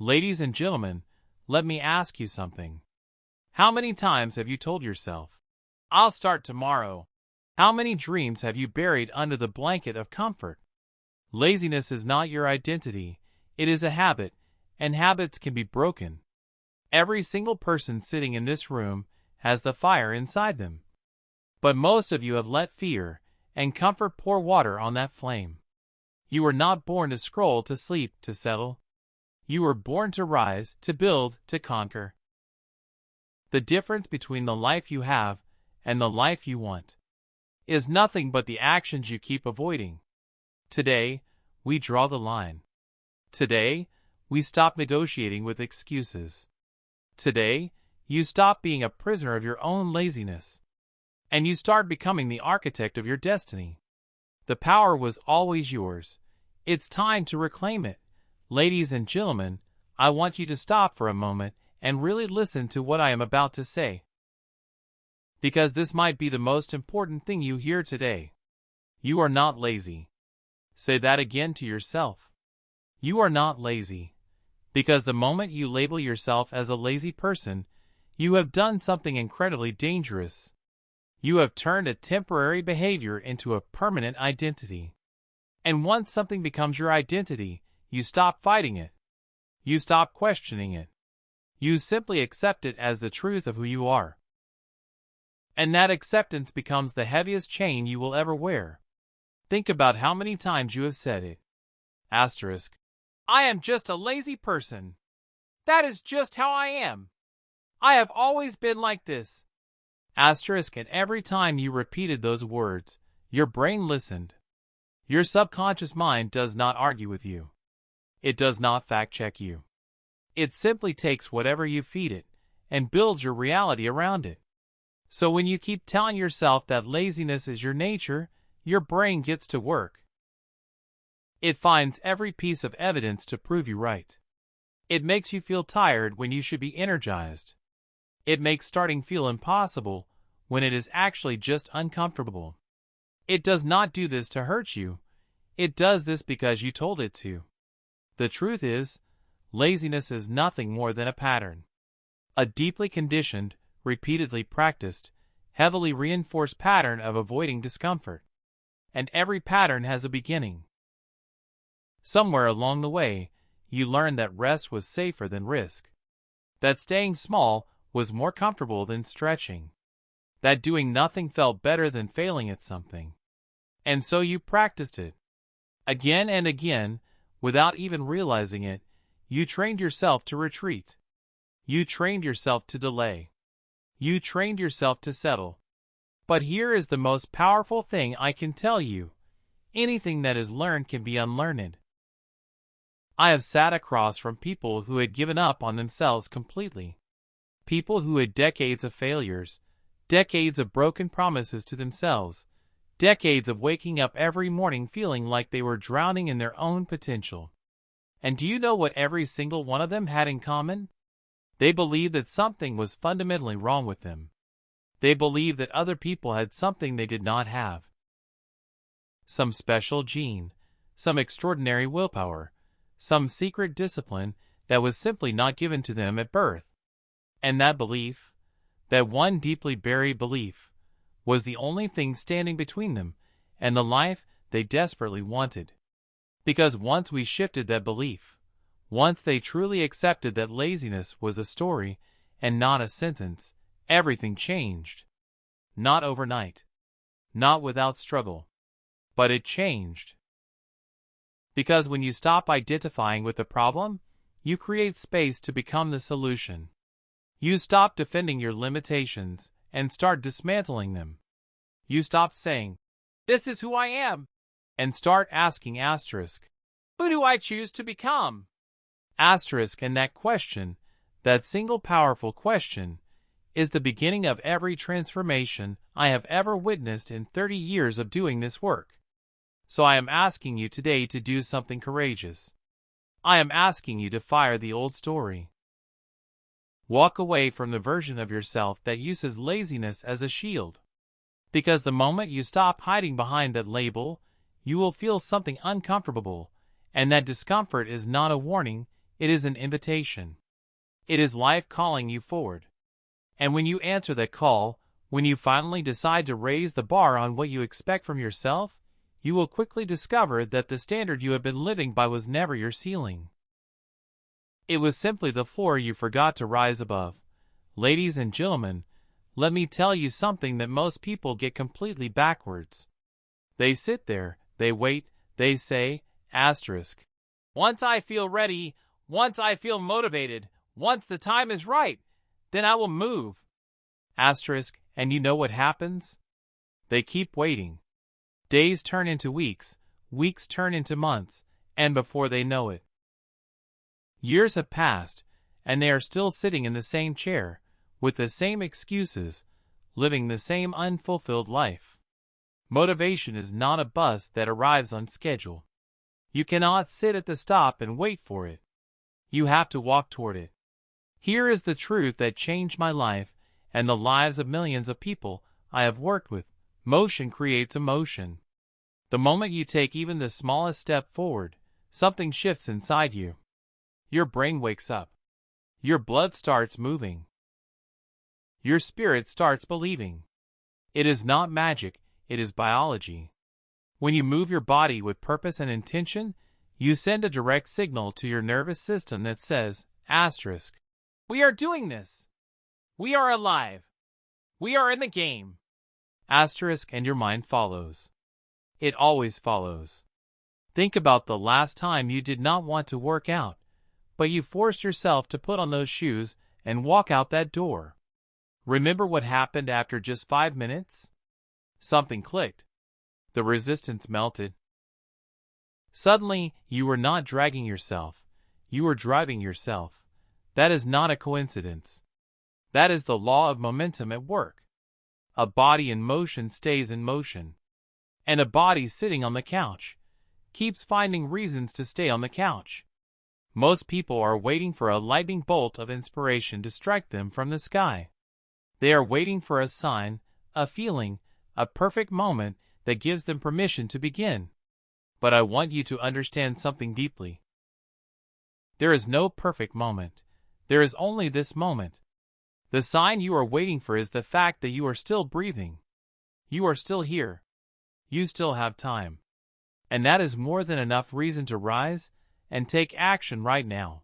Ladies and gentlemen, let me ask you something. How many times have you told yourself, "I'll start tomorrow"? How many dreams have you buried under the blanket of comfort? Laziness is not your identity, it is a habit, and habits can be broken. Every single person sitting in this room has the fire inside them. But most of you have let fear and comfort pour water on that flame. You were not born to scroll, to sleep, to settle. You were born to rise, to build, to conquer. The difference between the life you have and the life you want is nothing but the actions you keep avoiding. Today, we draw the line. Today, we stop negotiating with excuses. Today, you stop being a prisoner of your own laziness, and you start becoming the architect of your destiny. The power was always yours. It's time to reclaim it. Ladies and gentlemen, I want you to stop for a moment and really listen to what I am about to say, because this might be the most important thing you hear today. You are not lazy. Say that again to yourself. You are not lazy. Because the moment you label yourself as a lazy person, you have done something incredibly dangerous. You have turned a temporary behavior into a permanent identity. And once something becomes your identity, you stop fighting it. You stop questioning it. You simply accept it as the truth of who you are. And that acceptance becomes the heaviest chain you will ever wear. Think about how many times you have said it. Asterisk. I am just a lazy person. That is just how I am. I have always been like this. Asterisk. And every time you repeated those words, your brain listened. Your subconscious mind does not argue with you. It does not fact-check you. It simply takes whatever you feed it and builds your reality around it. So when you keep telling yourself that laziness is your nature, your brain gets to work. It finds every piece of evidence to prove you right. It makes you feel tired when you should be energized. It makes starting feel impossible when it is actually just uncomfortable. It does not do this to hurt you. It does this because you told it to. The truth is, laziness is nothing more than a pattern. A deeply conditioned, repeatedly practiced, heavily reinforced pattern of avoiding discomfort. And every pattern has a beginning. Somewhere along the way, you learned that rest was safer than risk. That staying small was more comfortable than stretching. That doing nothing felt better than failing at something. And so you practiced it. Again and again, without even realizing it, you trained yourself to retreat. You trained yourself to delay. You trained yourself to settle. But here is the most powerful thing I can tell you. Anything that is learned can be unlearned. I have sat across from people who had given up on themselves completely. People who had decades of failures, decades of broken promises to themselves, decades of waking up every morning feeling like they were drowning in their own potential. And do you know what every single one of them had in common? They believed that something was fundamentally wrong with them. They believed that other people had something they did not have. Some special gene, some extraordinary willpower, some secret discipline that was simply not given to them at birth. And that belief, that one deeply buried belief, was the only thing standing between them and the life they desperately wanted. Because once we shifted that belief, once they truly accepted that laziness was a story and not a sentence, everything changed. Not overnight. Not without struggle. But it changed. Because when you stop identifying with the problem, you create space to become the solution. You stop defending your limitations and start dismantling them. You stop saying, "This is who I am," and start asking asterisk, "Who do I choose to become?" Asterisk. And that question, that single powerful question, is the beginning of every transformation I have ever witnessed in 30 years of doing this work. So I am asking you today to do something courageous. I am asking you to fire the old story. Walk away from the version of yourself that uses laziness as a shield. Because the moment you stop hiding behind that label, you will feel something uncomfortable, and that discomfort is not a warning, It is an invitation. It is life calling you forward. And when you answer that call, when you finally decide to raise the bar on what you expect from yourself, you will quickly discover that the standard you have been living by was never your ceiling. It was simply the floor you forgot to rise above. Ladies and gentlemen, let me tell you something that most people get completely backwards. They sit there, they wait, they say, asterisk. Once I feel ready, once I feel motivated, once the time is right, then I will move. Asterisk, and you know what happens? They keep waiting. Days turn into weeks, weeks turn into months, and before they know it, years have passed, and they are still sitting in the same chair, with the same excuses, living the same unfulfilled life. Motivation is not a bus that arrives on schedule. You cannot sit at the stop and wait for it. You have to walk toward it. Here is the truth that changed my life and the lives of millions of people I have worked with. Motion creates emotion. The moment you take even the smallest step forward, something shifts inside you. Your brain wakes up. Your blood starts moving. Your spirit starts believing. It is not magic, it is biology. When you move your body with purpose and intention, you send a direct signal to your nervous system that says, asterisk, we are doing this. We are alive. We are in the game. Asterisk, and your mind follows. It always follows. Think about the last time you did not want to work out, but you forced yourself to put on those shoes and walk out that door. Remember what happened after just 5 minutes? Something clicked. The resistance melted. Suddenly, you were not dragging yourself. You were driving yourself. That is not a coincidence. That is the law of momentum at work. A body in motion stays in motion. And a body sitting on the couch keeps finding reasons to stay on the couch. Most people are waiting for a lightning bolt of inspiration to strike them from the sky. They are waiting for a sign, a feeling, a perfect moment that gives them permission to begin. But I want you to understand something deeply. There is no perfect moment. There is only this moment. The sign you are waiting for is the fact that you are still breathing. You are still here. You still have time. And that is more than enough reason to rise and take action right now.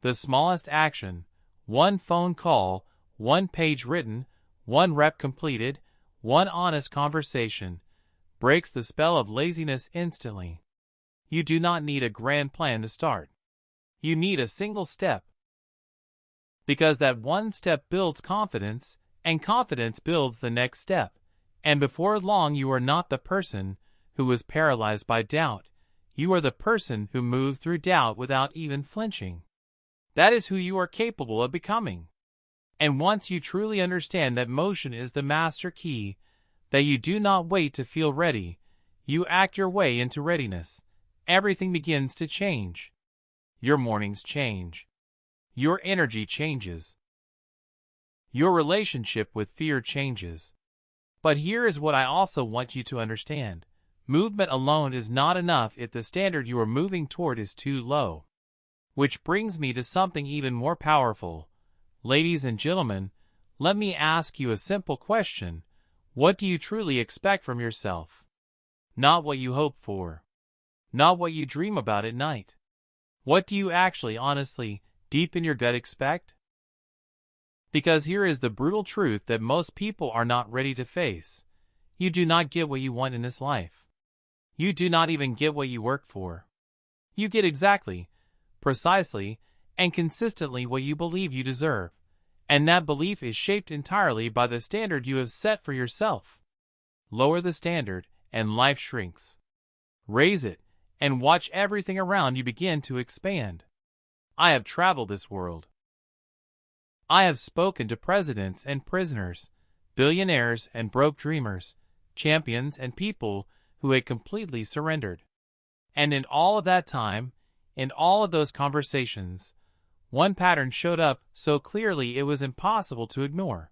The smallest action, one phone call, one page written, one rep completed, one honest conversation, breaks the spell of laziness instantly. You do not need a grand plan to start. You need a single step. Because that one step builds confidence, and confidence builds the next step. And before long you are not the person who was paralyzed by doubt. You are the person who moved through doubt without even flinching. That is who you are capable of becoming. And once you truly understand that motion is the master key, that you do not wait to feel ready, you act your way into readiness, everything begins to change. Your mornings change. Your energy changes. Your relationship with fear changes. But here is what I also want you to understand. Movement alone is not enough if the standard you are moving toward is too low. Which brings me to something even more powerful. Ladies and gentlemen, let me ask you a simple question. What do you truly expect from yourself? Not what you hope for. Not what you dream about at night. What do you actually, honestly, deep in your gut expect? Because here is the brutal truth that most people are not ready to face. You do not get what you want in this life. You do not even get what you work for. You get exactly, precisely, and consistently what you believe you deserve. And that belief is shaped entirely by the standard you have set for yourself. Lower the standard, and life shrinks. Raise it, and watch everything around you begin to expand. I have traveled this world. I have spoken to presidents and prisoners, billionaires and broke dreamers, champions and people who had completely surrendered. And in all of that time, in all of those conversations, one pattern showed up so clearly it was impossible to ignore.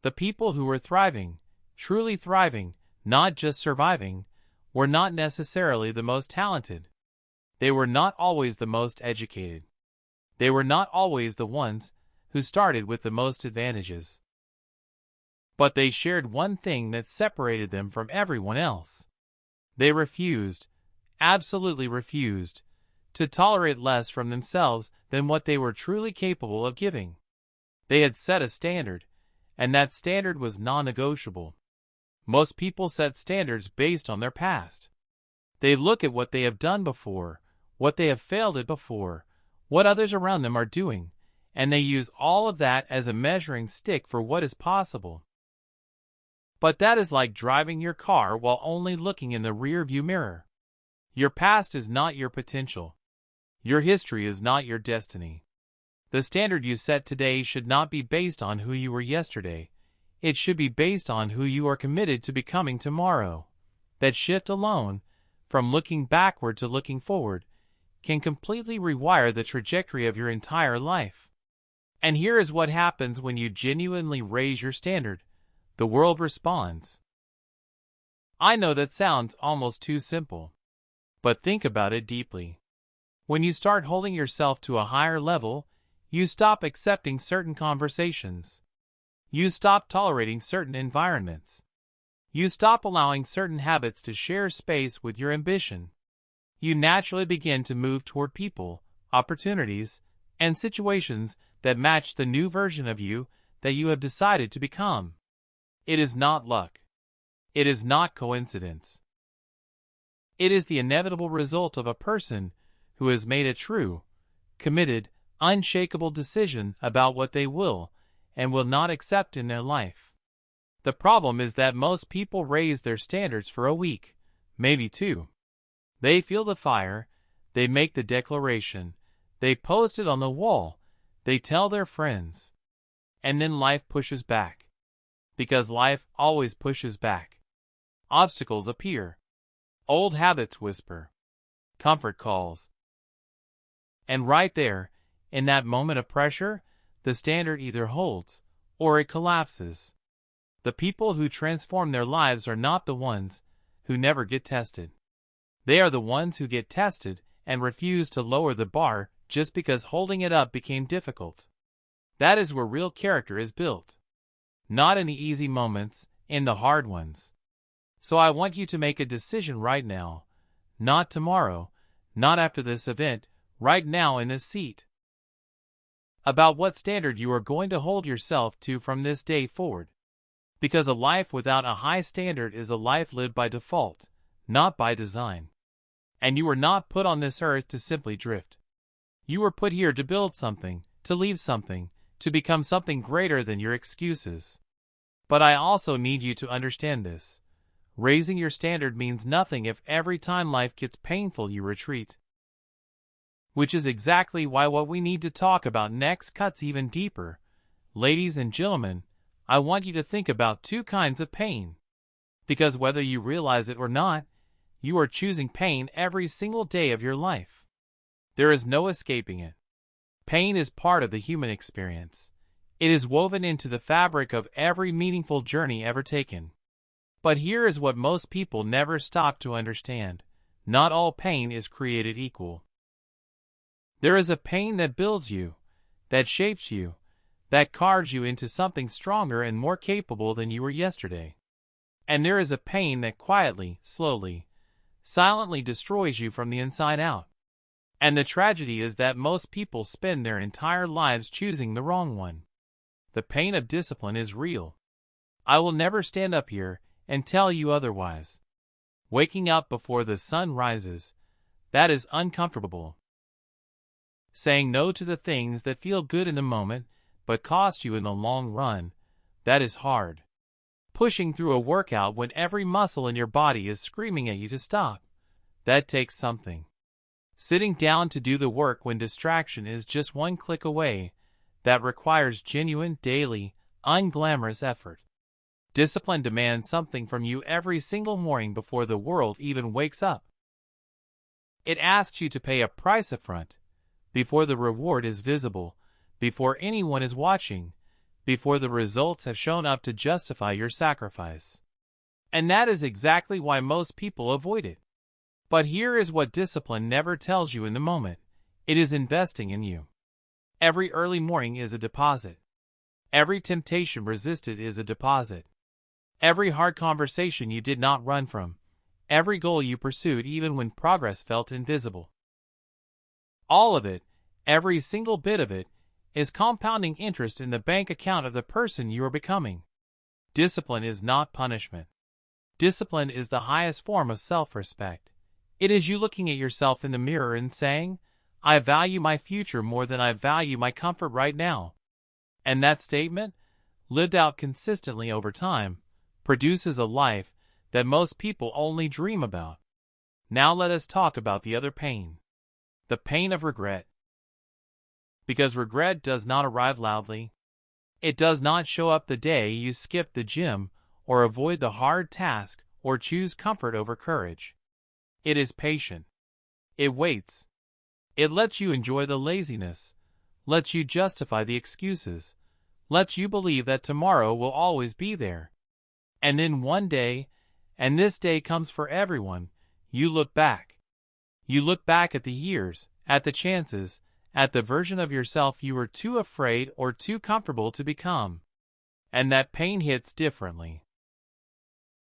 The people who were thriving, truly thriving, not just surviving, were not necessarily the most talented. They were not always the most educated. They were not always the ones who started with the most advantages. But they shared one thing that separated them from everyone else. They refused, absolutely refused, to tolerate less from themselves than what they were truly capable of giving. They had set a standard, and that standard was non-negotiable. Most people set standards based on their past. They look at what they have done before, what they have failed at before, what others around them are doing, and they use all of that as a measuring stick for what is possible. But that is like driving your car while only looking in the rear-view mirror. Your past is not your potential. Your history is not your destiny. The standard you set today should not be based on who you were yesterday. It should be based on who you are committed to becoming tomorrow. That shift alone, from looking backward to looking forward, can completely rewire the trajectory of your entire life. And here is what happens when you genuinely raise your standard. The world responds. I know that sounds almost too simple. But think about it deeply. When you start holding yourself to a higher level, you stop accepting certain conversations. You stop tolerating certain environments. You stop allowing certain habits to share space with your ambition. You naturally begin to move toward people, opportunities, and situations that match the new version of you that you have decided to become. It is not luck. It is not coincidence. It is the inevitable result of a person who has made a true, committed, unshakable decision about what they will and will not accept in their life. The problem is that most people raise their standards for a week, maybe two. They feel the fire, they make the declaration, they post it on the wall, they tell their friends. And then life pushes back. Because life always pushes back. Obstacles appear. Old habits whisper. Comfort calls. And right there, in that moment of pressure, the standard either holds or it collapses. The people who transform their lives are not the ones who never get tested. They are the ones who get tested and refuse to lower the bar just because holding it up became difficult. That is where real character is built. Not in the easy moments, in the hard ones. So I want you to make a decision right now, not tomorrow, not after this event, right now in this seat, about what standard you are going to hold yourself to from this day forward. Because a life without a high standard is a life lived by default, not by design. And you were not put on this earth to simply drift. You were put here to build something, to leave something, to become something greater than your excuses. But I also need you to understand this. Raising your standard means nothing if every time life gets painful you retreat. Which is exactly why what we need to talk about next cuts even deeper. Ladies and gentlemen, I want you to think about two kinds of pain. Because whether you realize it or not, you are choosing pain every single day of your life. There is no escaping it. Pain is part of the human experience. It is woven into the fabric of every meaningful journey ever taken. But here is what most people never stop to understand. Not all pain is created equal. There is a pain that builds you, that shapes you, that carves you into something stronger and more capable than you were yesterday. And there is a pain that quietly, slowly, silently destroys you from the inside out. And the tragedy is that most people spend their entire lives choosing the wrong one. The pain of discipline is real. I will never stand up here and tell you otherwise. Waking up before the sun rises, that is uncomfortable. Saying no to the things that feel good in the moment but cost you in the long run, that is hard. Pushing through a workout when every muscle in your body is screaming at you to stop, that takes something. Sitting down to do the work when distraction is just one click away, that requires genuine, daily, unglamorous effort. Discipline demands something from you every single morning before the world even wakes up. It asks you to pay a price up front, before the reward is visible, before anyone is watching, before the results have shown up to justify your sacrifice. And that is exactly why most people avoid it. But here is what discipline never tells you in the moment. It is investing in you. Every early morning is a deposit. Every temptation resisted is a deposit. Every hard conversation you did not run from. Every goal you pursued even when progress felt invisible. All of it, every single bit of it, is compounding interest in the bank account of the person you are becoming. Discipline is not punishment. Discipline is the highest form of self-respect. It is you looking at yourself in the mirror and saying, I value my future more than I value my comfort right now. And that statement, lived out consistently over time, produces a life that most people only dream about. Now let us talk about the other pain. The pain of regret. Because regret does not arrive loudly. It does not show up the day you skip the gym or avoid the hard task or choose comfort over courage. It is patient. It waits. It lets you enjoy the laziness, lets you justify the excuses, lets you believe that tomorrow will always be there. And then one day, and this day comes for everyone, you look back. You look back at the years, at the chances, at the version of yourself you were too afraid or too comfortable to become. And that pain hits differently.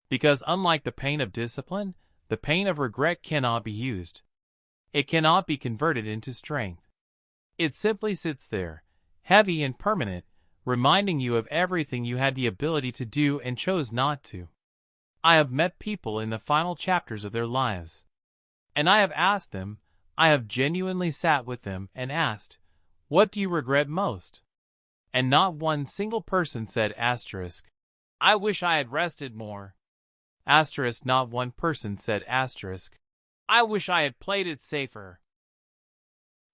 Because unlike the pain of discipline, the pain of regret cannot be used. It cannot be converted into strength. It simply sits there, heavy and permanent, reminding you of everything you had the ability to do and chose not to. I have met people in the final chapters of their lives. And I have asked them, I have genuinely sat with them and asked, what do you regret most? And not one single person said asterisk, I wish I had rested more. Asterisk, not one person said asterisk, I wish I had played it safer.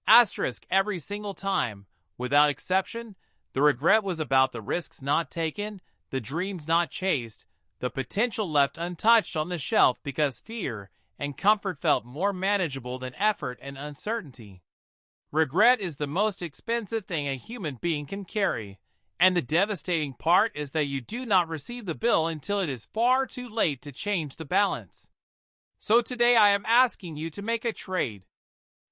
Asterisk, every single time, without exception, the regret was about the risks not taken, the dreams not chased, the potential left untouched on the shelf because fear and comfort felt more manageable than effort and uncertainty. Regret is the most expensive thing a human being can carry, and the devastating part is that you do not receive the bill until it is far too late to change the balance. So today I am asking you to make a trade.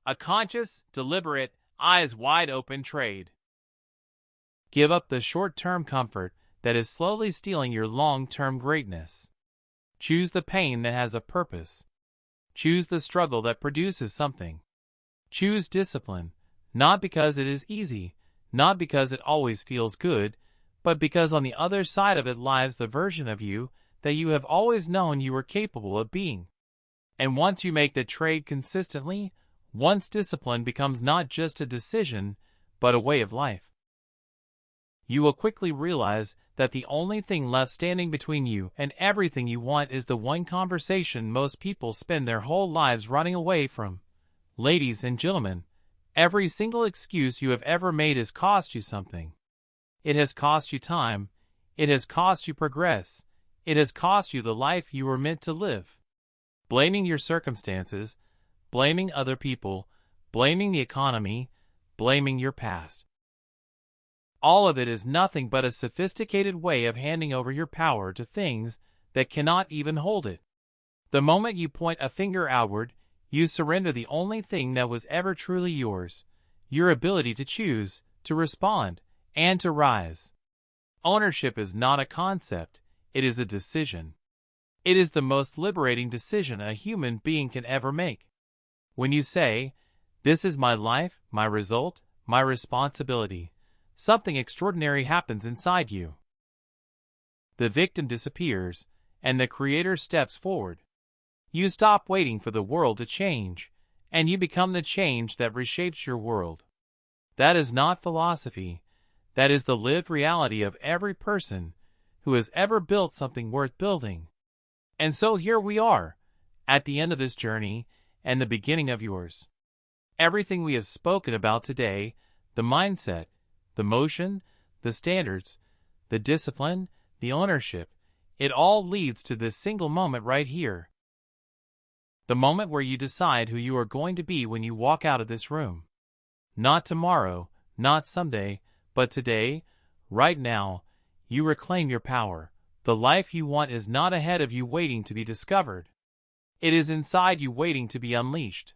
A conscious, deliberate, eyes wide open trade. Give up the short-term comfort that is slowly stealing your long-term greatness. Choose the pain that has a purpose. Choose the struggle that produces something. Choose discipline, not because it is easy, not because it always feels good, but because on the other side of it lies the version of you that you have always known you were capable of being. And once you make the trade consistently, once discipline becomes not just a decision, but a way of life, you will quickly realize that the only thing left standing between you and everything you want is the one conversation most people spend their whole lives running away from. Ladies and gentlemen, every single excuse you have ever made has cost you something. It has cost you time. It has cost you progress. It has cost you the life you were meant to live. Blaming your circumstances, blaming other people, blaming the economy, blaming your past. All of it is nothing but a sophisticated way of handing over your power to things that cannot even hold it. The moment you point a finger outward, you surrender the only thing that was ever truly yours, your ability to choose, to respond, and to rise. Ownership is not a concept, it is a decision. It is the most liberating decision a human being can ever make. When you say, this is my life, my result, my responsibility, something extraordinary happens inside you. The victim disappears, and the creator steps forward. You stop waiting for the world to change, and you become the change that reshapes your world. That is not philosophy. That is the lived reality of every person who has ever built something worth building. And so here we are, at the end of this journey and the beginning of yours. Everything we have spoken about today, the mindset, the motion, the standards, the discipline, the ownership, it all leads to this single moment right here. The moment where you decide who you are going to be when you walk out of this room. Not tomorrow, not someday, but today, right now, you reclaim your power. The life you want is not ahead of you waiting to be discovered. It is inside you waiting to be unleashed.